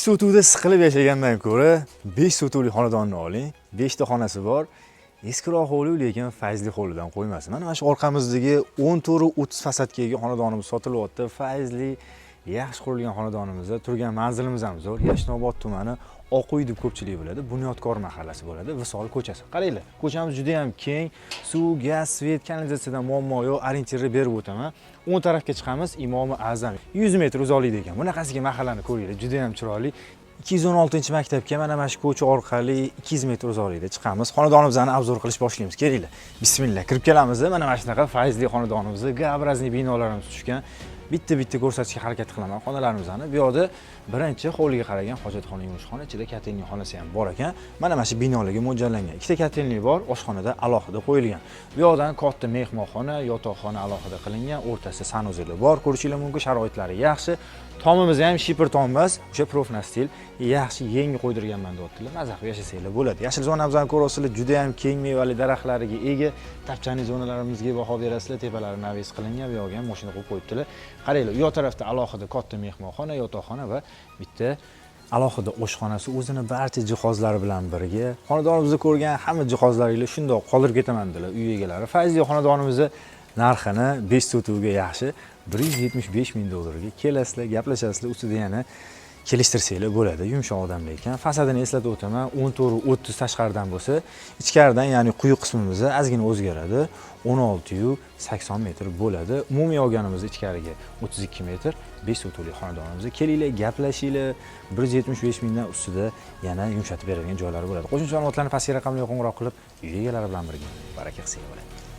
2 sotuvda siqilib yashagandan ko'ra 5 sotuvli xonadonni oling. 5 ta xonasi bor. Eskiroq hovli, lekin fayzli hovlidan qo'ymasin. Mana shu orqamizdagi 14-30 fasadga ega xonadonimiz sotilyapti. Fayzli, yaxshi qurilgan xonadonimizda turgan manzilimiz ham zo'r. Yashnobod tumani, Oquy deb ko'pchilik biladi. Bunyodkor mahallasi bo'ladi. Visol ko'chasi. Qaranglar, ko'chamiz juda ham keng. Suv, gaz, svet, kanalizatsiyadan muammo yo'q. Orientirni berib o'taman. 10 tarafga chiqamiz. Imomi Azam 100 metr uzoqlikda ekan. Bunaqasiga mahallani ko'ringlar, juda ham chiroyli. 216-maktabga mana shu ko'cha orqali 200 metr uzoqlikda chiqamiz. Xonadonimizni obzor qilish boshlaymiz. Kelinglar. Bismillah, kirib kelamiz. Mana shunaqa fayzli xonadonimiz, G-obrazli binolarimiz tushgan. Bitta ko'rsatishga harakat qilaman xonalarimizni. Bu yerda birinchi hovliga qaragan hojatxona, yumushxona, ichida kotelniy xonasi ham bor ekan. Mana shu binolarga mo'ljallangan. Ikkita kotelniy bor, oshxonada alohida qo'yilgan. Bu yerdan katta mehmonxona, yotoqxona alohida qilingan, o'rtasida sanuzeli bor. Ko'rishingiz mumkin, sharoitlari yaxshi. Tomimiz ham shipir tom emas, o'sha profnastil, yaxshi yangi qo'ydirganman deyaptilar. Maza qilib yashasanglar bo'ladi. Yashil zonamizni ko'rasizlar, juda ham keng mevali daraxtlarga ega. Tapchani zonalarimizga baho berasizlar. Tepalari navis qilingan, bu yerga ham mashina qo'yib qo'yibdilar. Qaranglar, u tarafda alohida katta mehmonxona, yotoqxona va bitta alohida oshxonasi o'zini barcha jihozlari bilan birga. Xonadonimizda ko'rgan hamma jihozlaringizni shundoq qoldirib ketaman dedilar uy egalari. Fayzli xonadonimizni narxini 5 sotuvga yaxshi 175 ming dollarga kelasizlar, gaplashasizlar, ustida yana kelishtirsanglar bo'ladi. Yumshoq odamlar ekan. Fasadini eslatib o'taman, 14-30 tashqaridan bo'lsa, ichkaridan, ya'ni quyi qismimiz ozgina o'zgaradi. 16-80 metr bo'ladi. Umumiy olganimiz ichkariga 32 metr, 5 sotuvli xonadonimiz. Kelinglar, gaplashinglar. 175 mingdan ustida yana yumshatib beradigan joylari bo'ladi. Qo'shimcha ma'lumotlarni pastki raqamga qo'ng'iroq qilib, uy egalari bilan birga baraka qilsangiz bo'ladi.